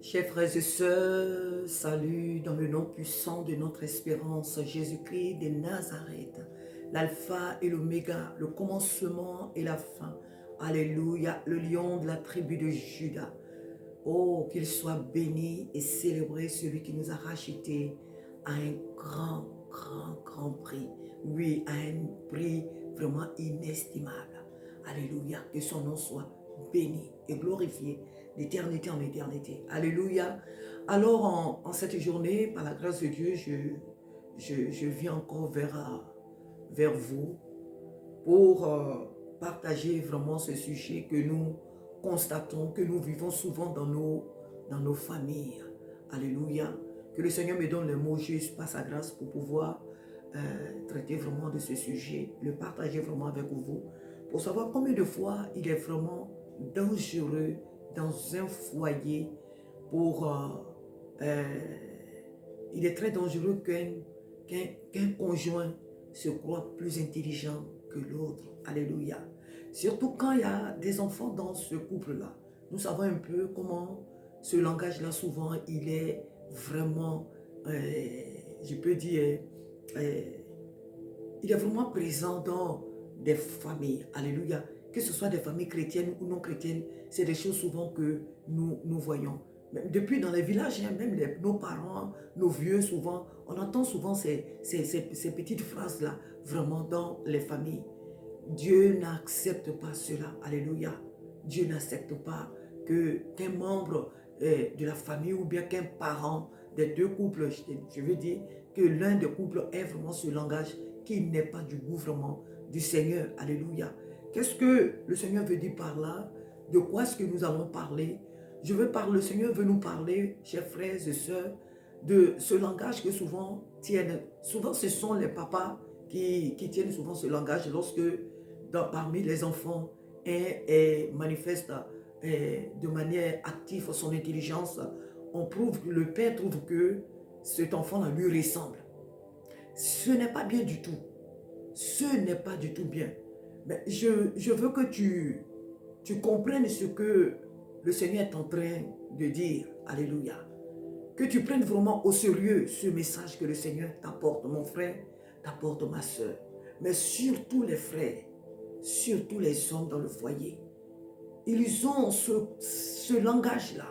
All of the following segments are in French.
Chers frères et sœurs, salut dans le nom puissant de notre espérance, Jésus-Christ de Nazareth, l'alpha et l'oméga, le commencement et la fin. Alléluia, le lion de la tribu de Juda. Oh, qu'il soit béni et célébré celui qui nous a rachetés à un grand prix. Oui, à un prix vraiment inestimable. Alléluia, que son nom soit béni et glorifié d'éternité en éternité. Alléluia. Alors, en cette journée, par la grâce de Dieu, je viens encore vers vous pour partager vraiment ce sujet que nous constatons, que nous vivons souvent dans nos familles. Alléluia. Que le Seigneur me donne le mot juste par sa grâce pour pouvoir traiter vraiment de ce sujet, le partager vraiment avec vous, pour savoir combien de fois il est vraiment dangereux dans un foyer il est très dangereux qu'un conjoint se croit plus intelligent que l'autre. Alléluia. Surtout quand il y a des enfants dans ce couple-là. Nous savons un peu comment ce langage-là, souvent, il est vraiment, je peux dire, il est vraiment présent dans des familles. Alléluia. Que ce soit des familles chrétiennes ou non chrétiennes, c'est des choses souvent que nous voyons. Depuis dans les villages, même nos parents, nos vieux, souvent, on entend souvent ces petites phrases-là, vraiment dans les familles. Dieu n'accepte pas cela. Alléluia. Dieu n'accepte pas qu'un membre de la famille ou bien qu'un parent des deux couples, je veux dire, que l'un des couples ait vraiment ce langage qui n'est pas du gouvernement du Seigneur. Alléluia. Qu'est-ce que le Seigneur veut dire par là? De quoi est-ce que nous allons parler? Le Seigneur veut nous parler, chers frères et sœurs, de ce langage que souvent tiennent. Souvent, ce sont les papas qui tiennent souvent ce langage lorsque parmi les enfants et manifeste de manière active son intelligence. Le père trouve que cet enfant-là lui ressemble. Ce n'est pas bien du tout. Ce n'est pas du tout bien. Mais je veux que tu comprennes ce que le Seigneur est en train de dire. Alléluia. Que tu prennes vraiment au sérieux ce message que le Seigneur t'apporte, mon frère, t'apporte ma soeur. Mais surtout les frères, surtout les hommes dans le foyer. Ils ont ce langage-là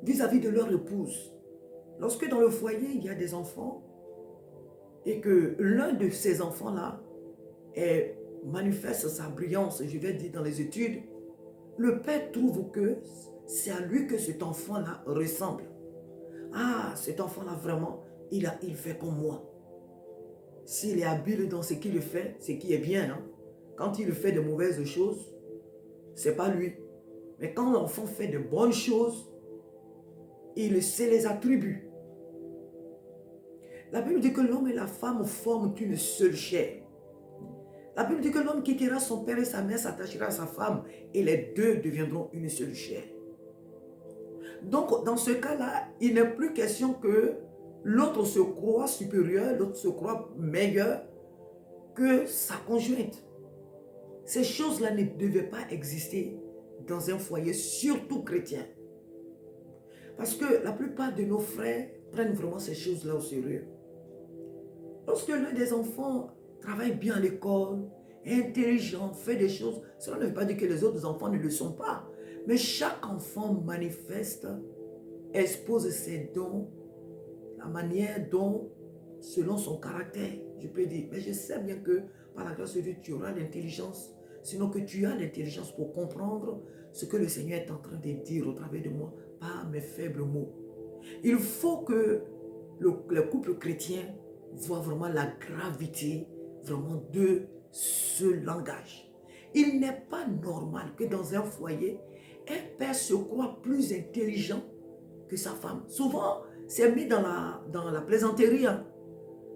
vis-à-vis de leur épouse. Lorsque dans le foyer, il y a des enfants et que l'un de ces enfants-là manifeste sa brillance, je vais dire dans les études, le père trouve que c'est à lui que cet enfant-là ressemble. Ah, cet enfant-là vraiment, il fait comme moi. S'il est habile dans ce qu'il fait, ce qui est bien, hein? Quand il fait de mauvaises choses, c'est pas lui. Mais quand l'enfant fait de bonnes choses, il se les attribue. La Bible dit que l'homme et la femme forment une seule chair. La Bible dit que l'homme quittera son père et sa mère, s'attachera à sa femme, et les deux deviendront une seule chair. Donc, dans ce cas-là, il n'est plus question que l'autre se croit supérieur, l'autre se croit meilleur que sa conjointe. Ces choses-là ne devaient pas exister dans un foyer, surtout chrétien. Parce que la plupart de nos frères prennent vraiment ces choses-là au sérieux. Lorsque l'un des enfants travaille bien à l'école, est intelligent, fait des choses, cela ne veut pas dire que les autres enfants ne le sont pas. Mais chaque enfant manifeste, expose ses dons, la manière dont, selon son caractère, je peux dire, mais je sais bien que par la grâce de Dieu, tu auras l'intelligence, sinon que tu as l'intelligence pour comprendre ce que le Seigneur est en train de dire au travers de moi, par mes faibles mots. Il faut que le couple chrétien voit vraiment la gravité vraiment de ce langage. Il n'est pas normal que dans un foyer, un père se croit plus intelligent que sa femme. Souvent, c'est mis dans la plaisanterie. Hein.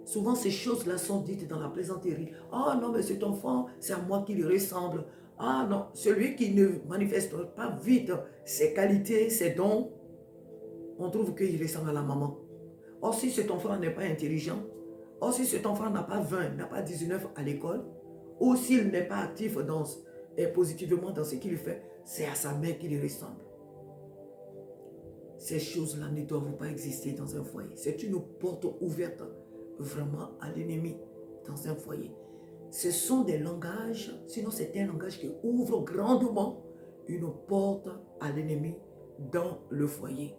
Souvent, ces choses-là sont dites dans la plaisanterie. Ah non, mais cet enfant, c'est à moi qu'il ressemble. Ah non, celui qui ne manifeste pas vite ses qualités, ses dons, on trouve qu'il ressemble à la maman. Or, si cet enfant n'est pas intelligent, or, si cet enfant n'a pas 20, n'a pas 19 à l'école, ou s'il n'est pas actif positivement dans ce qu'il fait, c'est à sa mère qu'il ressemble. Ces choses-là ne doivent pas exister dans un foyer. C'est une porte ouverte vraiment à l'ennemi dans un foyer. Ce sont des langages, sinon c'est un langage qui ouvre grandement une porte à l'ennemi dans le foyer.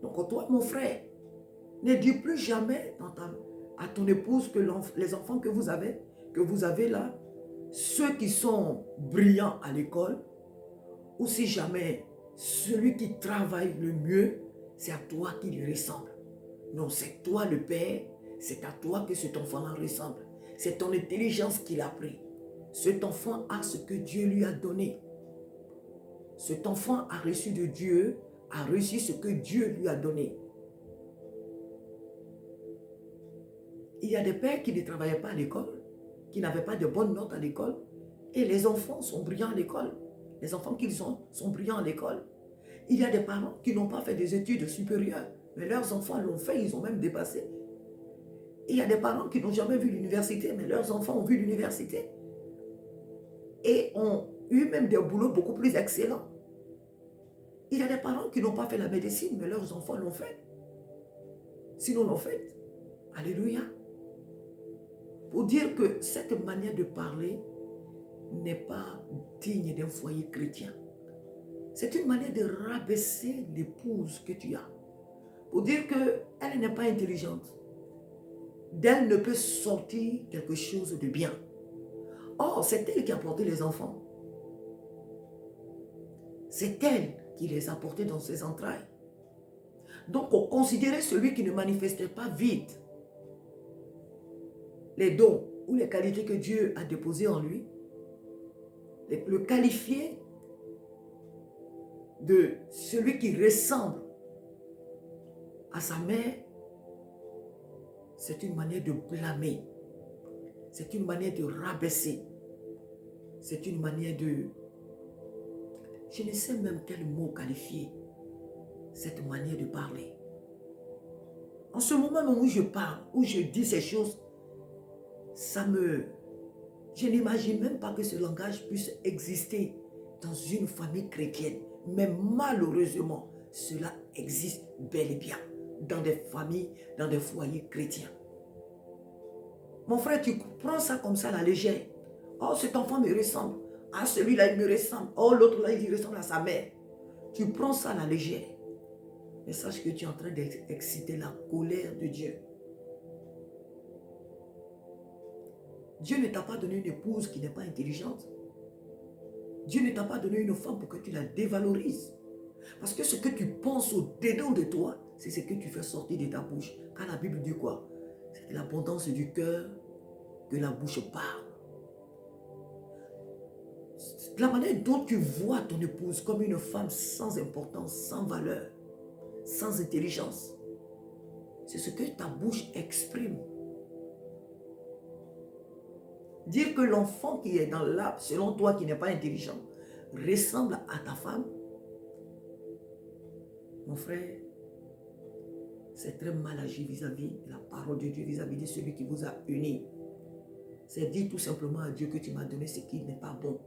Donc toi, mon frère, ne dis plus jamais à ton épouse que les enfants que vous avez là, ceux qui sont brillants à l'école, ou si jamais celui qui travaille le mieux, c'est à toi qu'il ressemble. Non, c'est toi le père, c'est à toi que cet enfant-là ressemble. C'est ton intelligence qu'il a pris. Cet enfant a ce que Dieu lui a donné. Cet enfant a reçu de Dieu, a reçu ce que Dieu lui a donné. Il y a des pères qui ne travaillaient pas à l'école, qui n'avaient pas de bonnes notes à l'école, et les enfants sont brillants à l'école. Les enfants qu'ils ont sont brillants à l'école. Il y a des parents qui n'ont pas fait des études supérieures, mais leurs enfants l'ont fait, ils ont même dépassé. Il y a des parents qui n'ont jamais vu l'université, mais leurs enfants ont vu l'université. Et ont eu même des boulots beaucoup plus excellents. Il y a des parents qui n'ont pas fait la médecine, mais leurs enfants l'ont fait. Sinon l'ont fait. Alléluia. Pour dire que cette manière de parler n'est pas digne d'un foyer chrétien. C'est une manière de rabaisser l'épouse que tu as. Pour dire qu'elle n'est pas intelligente. D'elle ne peut sortir quelque chose de bien. Or, c'est elle qui a porté les enfants. C'est elle qui les a portés dans ses entrailles. Donc, on considérait celui qui ne manifestait pas vite les dons ou les qualités que Dieu a déposées en lui, le qualifier de celui qui ressemble à sa mère, c'est une manière de blâmer. C'est une manière de rabaisser. C'est une manière de... Je ne sais même quel mot qualifier cette manière de parler. En ce moment où je parle, où je dis ces choses, je n'imagine même pas que ce langage puisse exister dans une famille chrétienne. Mais malheureusement, cela existe bel et bien dans des familles, dans des foyers chrétiens. Mon frère, tu prends ça comme ça à la légère. Oh, cet enfant me ressemble. Ah, celui-là, il me ressemble. Oh, l'autre là, il ressemble à sa mère. Tu prends ça à la légère. Mais sache que tu es en train d'exciter la colère de Dieu. Dieu ne t'a pas donné une épouse qui n'est pas intelligente. Dieu ne t'a pas donné une femme pour que tu la dévalorises. Parce que ce que tu penses au-dedans de toi, c'est ce que tu fais sortir de ta bouche. Car la Bible dit quoi? C'est de l'abondance du cœur que la bouche parle. La manière dont tu vois ton épouse comme une femme sans importance, sans valeur, sans intelligence, c'est ce que ta bouche exprime. Dire que l'enfant qui est dans l'âme, selon toi qui n'est pas intelligent, ressemble à ta femme, mon frère, c'est très mal agi vis-à-vis de la parole de Dieu, vis-à-vis de celui qui vous a unis. C'est dire tout simplement à Dieu que tu m'as donné ce qui n'est pas bon.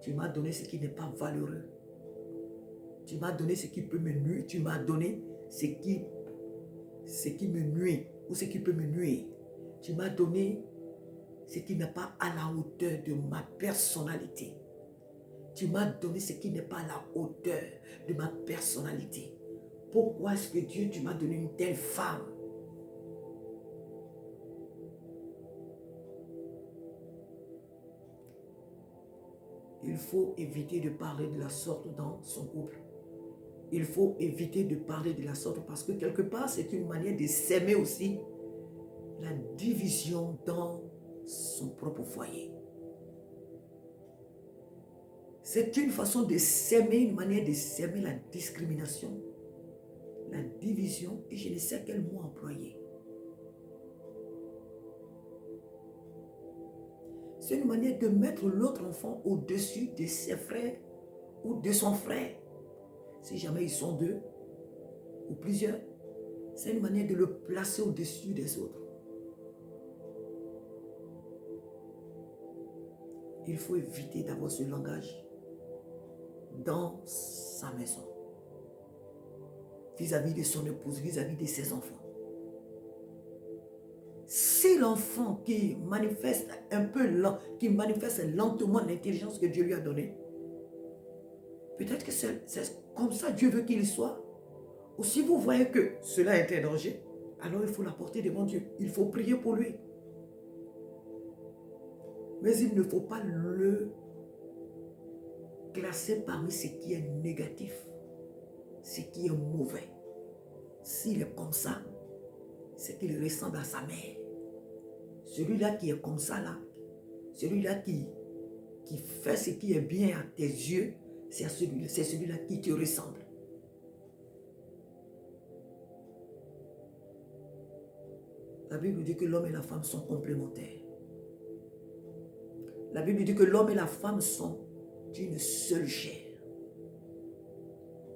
Tu m'as donné ce qui n'est pas valeureux. Tu m'as donné ce qui peut me nuire. Tu m'as donné ce qui me nuit ou ce qui peut me nuire. Tu m'as donné ce qui n'est pas à la hauteur de ma personnalité. Tu m'as donné ce qui n'est pas à la hauteur de ma personnalité. Pourquoi est-ce que Dieu, tu m'as donné une telle femme? Il faut éviter de parler de la sorte dans son couple. Il faut éviter de parler de la sorte parce que quelque part, c'est une manière de s'aimer aussi la division dans son propre foyer. C'est une façon de s'aimer, une manière de s'aimer la discrimination, la division, et je ne sais quel mot employer. C'est une manière de mettre l'autre enfant au-dessus de ses frères ou de son frère. Si jamais ils sont deux ou plusieurs, c'est une manière de le placer au-dessus des autres. Il faut éviter d'avoir ce langage. dans sa maison, vis-à-vis de son épouse, vis-à-vis de ses enfants. Si l'enfant qui manifeste qui manifeste lentement l'intelligence que Dieu lui a donnée, peut-être que c'est comme ça Dieu veut qu'il soit. Ou si vous voyez que cela est un danger, alors il faut l'apporter devant Dieu. Il faut prier pour lui. Mais il ne faut pas le classer parmi ce qui est négatif, ce qui est mauvais. S'il est comme ça, c'est qu'il ressemble à sa mère. Celui-là qui est comme ça, là, celui-là qui fait ce qui est bien à tes yeux, c'est celui-là qui te ressemble. La Bible dit que l'homme et la femme sont complémentaires. La Bible dit que l'homme et la femme sont d'une seule chair.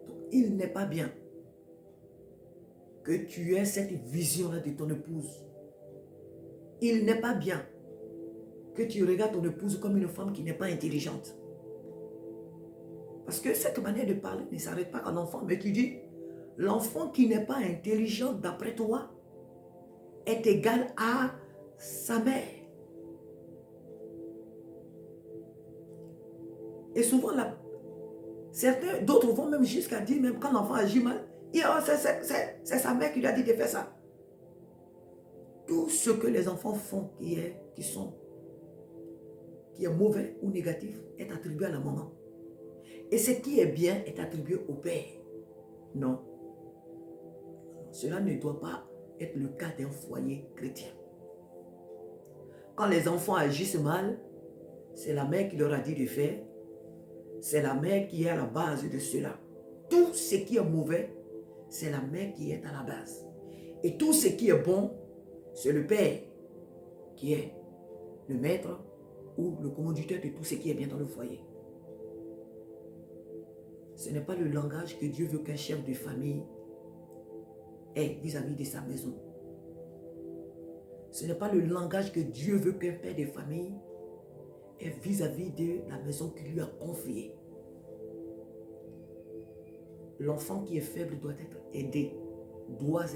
Donc, il n'est pas bien que tu aies cette vision-là de ton épouse. Il n'est pas bien que tu regardes ton épouse comme une femme qui n'est pas intelligente. Parce que cette manière de parler ne s'arrête pas à l'enfant, mais tu dis, l'enfant qui n'est pas intelligent d'après toi est égal à sa mère. Et souvent, d'autres vont même jusqu'à dire, même quand l'enfant agit mal, c'est sa mère qui lui a dit de faire ça. Tout ce que les enfants font qui est mauvais ou négatif est attribué à la maman. Et ce qui est bien est attribué au père. Non. Cela ne doit pas être le cas d'un foyer chrétien. Quand les enfants agissent mal, c'est la mère qui leur a dit de faire. C'est la mère qui est à la base de cela. Tout ce qui est mauvais, c'est la mère qui est à la base. Et tout ce qui est bon, c'est le père qui est le maître ou le conducteur de tout ce qui est bien dans le foyer. Ce n'est pas le langage que Dieu veut qu'un chef de famille ait vis-à-vis de sa maison. Ce n'est pas le langage que Dieu veut qu'un père de famille ait vis-à-vis de la maison qu'il lui a confiée. L'enfant qui est faible doit être aidé, doit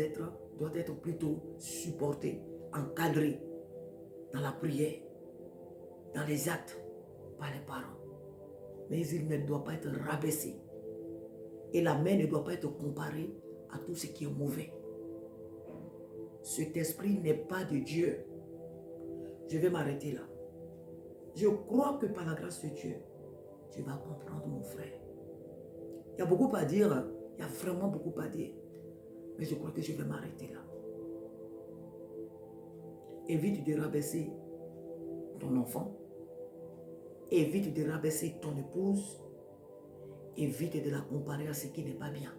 être plutôt supporté, encadré dans la prière, dans les actes, par les parents. Mais il ne doit pas être rabaissé. Et la mère ne doit pas être comparée à tout ce qui est mauvais. Cet esprit n'est pas de Dieu. Je vais m'arrêter là. Je crois que par la grâce de Dieu, tu vas comprendre, mon frère. Il y a beaucoup à dire. Il y a vraiment beaucoup à dire. Mais je crois que je vais m'arrêter là. Évite de rabaisser ton enfant. Évite de rabaisser ton épouse. Évite de la comparer à ce qui n'est pas bien.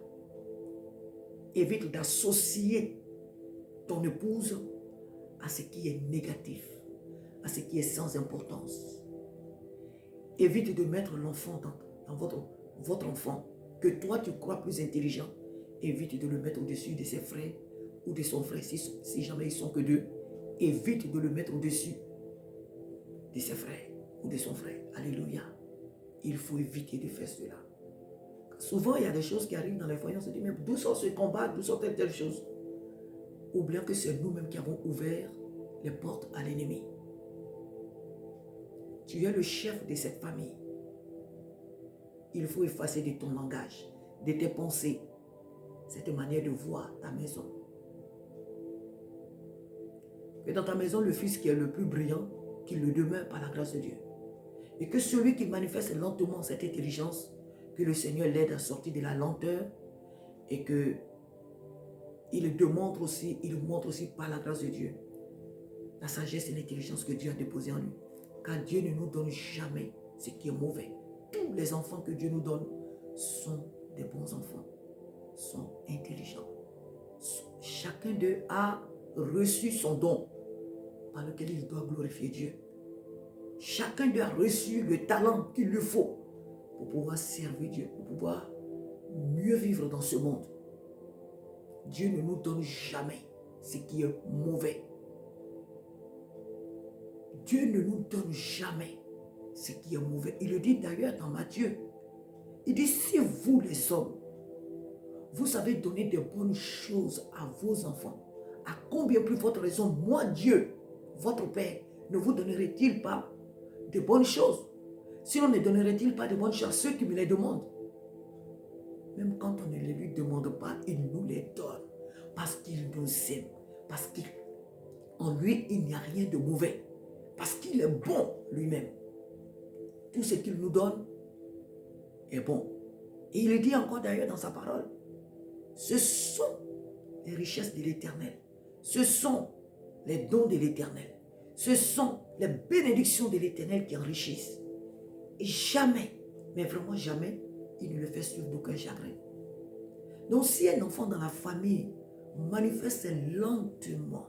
Évite d'associer ton épouse à ce qui est négatif, à ce qui est sans importance. Évite de mettre l'enfant dans votre enfant, que toi tu crois plus intelligent. Évite de le mettre au-dessus de ses frères ou de son frère, si jamais ils sont que deux. Évite de le mettre au-dessus de ses frères ou de son frère. Alléluia. Il faut éviter de faire cela. Souvent, il y a des choses qui arrivent dans les foyers, on se dit, mais d'où sort ce combat, d'où sort telle chose? Oublions que c'est nous-mêmes qui avons ouvert les portes à l'ennemi. Tu es le chef de cette famille. Il faut effacer de ton langage, de tes pensées, cette manière de voir ta maison. Que dans ta maison, le fils qui est le plus brillant, qu'il le demeure par la grâce de Dieu. Et que celui qui manifeste lentement cette intelligence, que le Seigneur l'aide à sortir de la lenteur et que il montre aussi par la grâce de Dieu la sagesse et l'intelligence que Dieu a déposée en lui. Car Dieu ne nous donne jamais ce qui est mauvais. Tous les enfants que Dieu nous donne sont des bons enfants, sont intelligents. Chacun d'eux a reçu son don par lequel il doit glorifier Dieu. Chacun d'eux a reçu le talent qu'il lui faut pour pouvoir servir Dieu, pour pouvoir mieux vivre dans ce monde. Dieu ne nous donne jamais ce qui est mauvais. Dieu ne nous donne jamais ce qui est mauvais. Il le dit d'ailleurs dans Matthieu. Il dit, si vous les hommes, vous savez donner de bonnes choses à vos enfants, à combien plus votre raison, moi Dieu, votre Père, ne vous donnerait-il pas de bonnes choses? Sinon, ne donnerait-il pas de bonnes choses à ceux qui me les demandent? Même quand on ne les lui demande pas, il nous les donne. Parce qu'il nous aime. Parce qu'en lui, il n'y a rien de mauvais. Parce qu'il est bon lui-même. Tout ce qu'il nous donne est bon. Et il le dit encore d'ailleurs dans sa parole. Ce sont les richesses de l'Éternel. Ce sont les dons de l'Éternel. Ce sont les bénédictions de l'Éternel qui enrichissent. Et jamais, mais vraiment jamais, il ne le fait suivre d'aucun chagrin. Donc si un enfant dans la famille manifeste lentement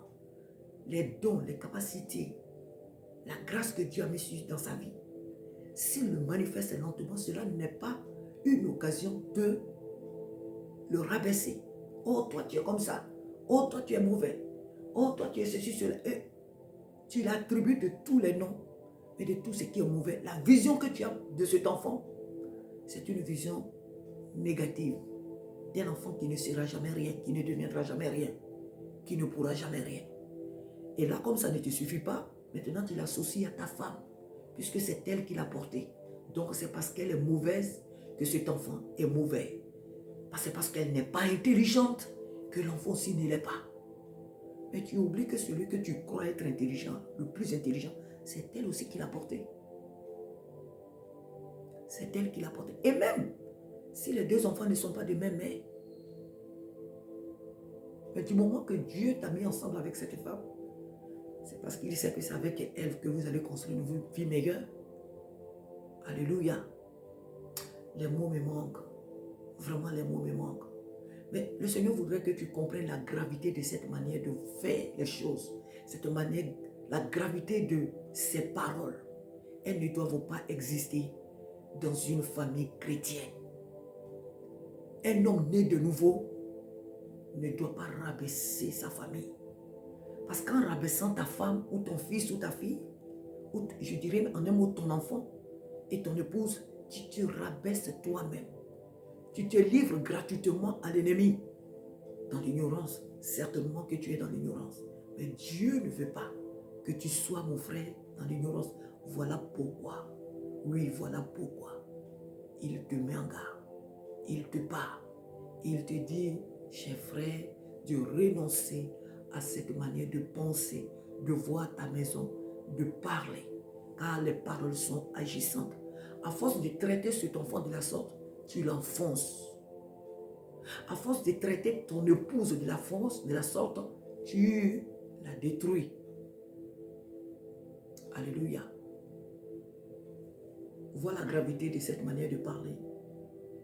les dons, les capacités, la grâce que Dieu a mis dans sa vie, s'il le manifeste lentement, cela n'est pas une occasion de le rabaisser. Oh, toi tu es comme ça. Oh, toi tu es mauvais. Oh, toi tu es ceci, cela. Et tu l'attribues de tous les noms et de tout ce qui est mauvais. La vision que tu as de cet enfant, c'est une vision négative. D'un enfant qui ne sera jamais rien, qui ne deviendra jamais rien, qui ne pourra jamais rien. Et là, comme ça ne te suffit pas, maintenant tu l'associes à ta femme, puisque c'est elle qui l'a porté. Donc c'est parce qu'elle est mauvaise que cet enfant est mauvais. C'est parce qu'elle n'est pas intelligente que l'enfant aussi ne l'est pas. Mais tu oublies que celui que tu crois être intelligent, le plus intelligent, c'est elle aussi qui l'a porté. C'est elle qui l'a porté. Et même si les deux enfants ne sont pas de même mère, mais du moment que Dieu t'a mis ensemble avec cette femme, c'est parce qu'il sait que c'est avec elle que vous allez construire une vie meilleure. Alléluia. Les mots me manquent. Vraiment, les mots me manquent. Mais le Seigneur voudrait que tu comprennes la gravité de cette manière de faire les choses. Cette manière, la gravité de ces paroles. Elles ne doivent pas exister dans une famille chrétienne. Un homme né de nouveau ne doit pas rabaisser sa famille. Parce qu'en rabaissant ta femme ou ton fils ou ta fille, ou je dirais en un mot ton enfant et ton épouse, tu te rabaisses toi-même. Tu te livres gratuitement à l'ennemi. Dans l'ignorance, certainement que tu es dans l'ignorance. Mais Dieu ne veut pas que tu sois, mon frère, dans l'ignorance. Voilà pourquoi. Oui, voilà pourquoi. Il te met en garde. Il te parle. Il te dit, cher frère, de renoncer à cette manière de penser, de voir ta maison, de parler. Car les paroles sont agissantes. À force de traiter cet enfant de la sorte, tu l'enfonces. À force de traiter ton épouse de la sorte, tu la détruis. Alléluia. Vois la gravité de cette manière de parler.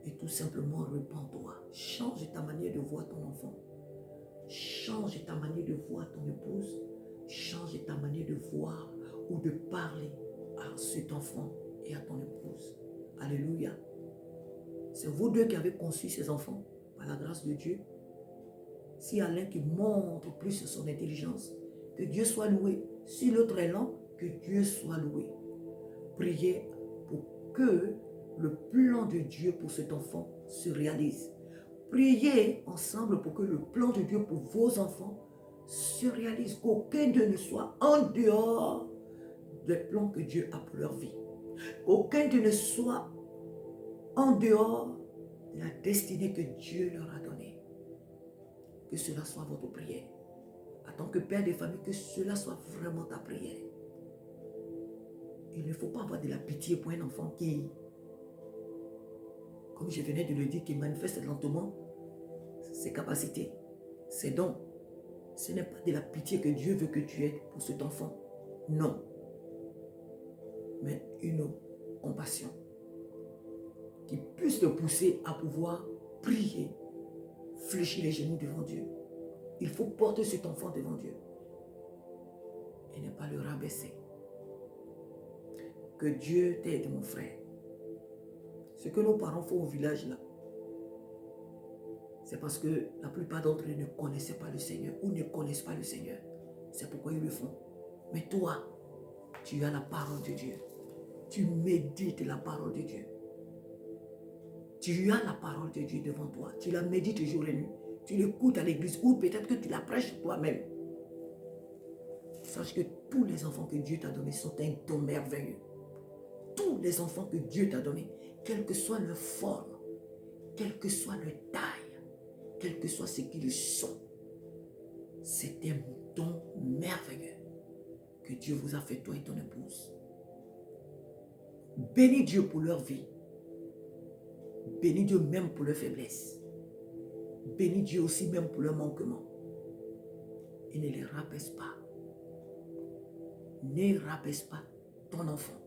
Et tout simplement, repens-toi. Change ta manière de voir ton enfant. Change ta manière de voir ton épouse. Change ta manière de voir ou de parler à cet enfant et à ton épouse. Alléluia. C'est vous deux qui avez conçu ces enfants, par la grâce de Dieu. S'il y a l'un qui montre plus son intelligence, que Dieu soit loué. Si l'autre est lent, que Dieu soit loué. Priez pour que le plan de Dieu pour cet enfant se réalise. Priez ensemble pour que le plan de Dieu pour vos enfants se réalise. Qu'aucun d'eux ne soit en dehors des plans que Dieu a pour leur vie. Qu'aucun d'eux ne soit en dehors de la destinée que Dieu leur a donnée. Que cela soit votre prière. En tant que père de famille, que cela soit vraiment ta prière. Il ne faut pas avoir de la pitié pour un enfant qui, comme je venais de le dire, qui manifeste lentement ses capacités, ses dons. Ce n'est pas de la pitié que Dieu veut que tu aies pour cet enfant. Non. Mais une compassion qui puisse te pousser à pouvoir prier, fléchir les genoux devant Dieu. Il faut porter cet enfant devant Dieu et ne pas le rabaisser. Que Dieu t'aide, mon frère. Ce que nos parents font au village là, c'est parce que la plupart d'entre eux ne connaissaient pas le Seigneur ou ne connaissent pas le Seigneur. C'est pourquoi ils le font. Mais toi, tu as la parole de Dieu. Tu médites la parole de Dieu. Tu as la parole de Dieu devant toi. Tu la médites jour et nuit. Tu l'écoutes à l'église ou peut-être que tu la prêches toi-même. Sache que tous les enfants que Dieu t'a donnés sont un don merveilleux. Tous les enfants que Dieu t'a donnés, quelle que soit leur forme, quelle que soit leur taille, quel que soit ce qu'ils sont, c'est un don merveilleux que Dieu vous a fait, toi et ton épouse. Bénis Dieu pour leur vie. Bénis Dieu même pour leur faiblesse. Bénis Dieu aussi même pour leur manquement. Et ne les rabaisse pas. Ne rabaisse pas ton enfant.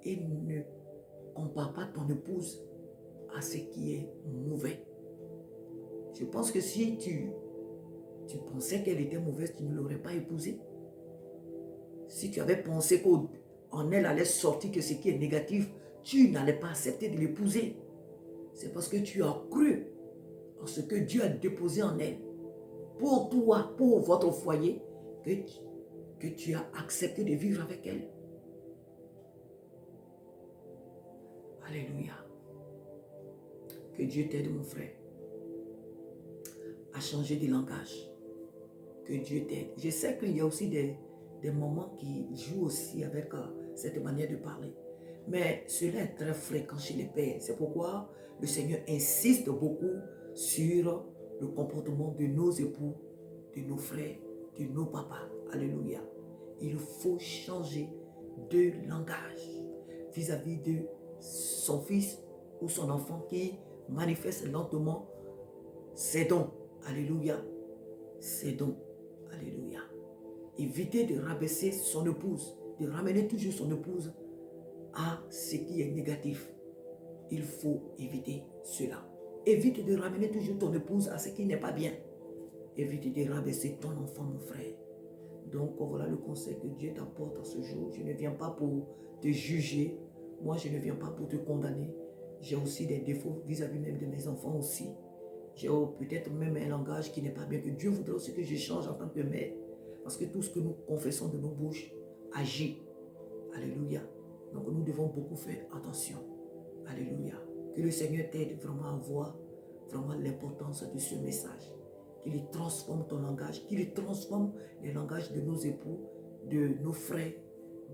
Et ne compare pas ton épouse à ce qui est mauvais. Je pense que si tu pensais qu'elle était mauvaise, tu ne l'aurais pas épousée. Si tu avais pensé qu'en elle allait sortir que ce qui est négatif, tu n'allais pas accepter de l'épouser. C'est parce que tu as cru en ce que Dieu a déposé en elle. Pour toi, pour votre foyer, que tu as accepté de vivre avec elle. Alléluia. Que Dieu t'aide, mon frère, à changer de langage. Que Dieu t'aide. Je sais qu'il y a aussi des moments qui jouent aussi avec cette manière de parler. Mais cela est très fréquent chez les pères. C'est pourquoi le Seigneur insiste beaucoup sur le comportement de nos époux, de nos frères, de nos papas. Alléluia. Il faut changer de langage vis-à-vis de son fils ou son enfant qui manifeste lentement ses dons. Alléluia. Ses dons. Alléluia. Évitez de rabaisser son épouse, de ramener toujours son épouse à ce qui est négatif. Il faut éviter cela. Évite de ramener toujours ton épouse à ce qui n'est pas bien. Évite de rabaisser ton enfant, mon frère. Donc voilà le conseil que Dieu t'apporte en ce jour. Je ne viens pas pour te juger. Moi, je ne viens pas pour te condamner. J'ai aussi des défauts vis-à-vis même de mes enfants aussi. J'ai peut-être même un langage qui n'est pas bien. Que Dieu voudrait aussi que je change en tant que mère. Parce que tout ce que nous confessons de nos bouches agit. Alléluia. Donc nous devons beaucoup faire attention. Alléluia. Que le Seigneur t'aide vraiment à voir vraiment l'importance de ce message. Qu'il transforme ton langage, qu'il transforme les langages de nos époux, de nos frères,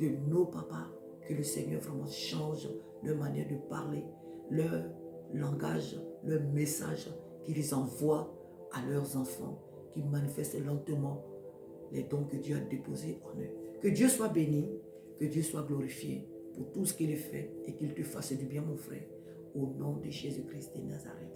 de nos papas. Que le Seigneur vraiment change leur manière de parler, leur langage, leur message qu'ils envoient à leurs enfants, qu'ils manifestent lentement les dons que Dieu a déposés en eux. Que Dieu soit béni, que Dieu soit glorifié pour tout ce qu'il fait et qu'il te fasse du bien, mon frère, au nom de Jésus-Christ de Nazareth.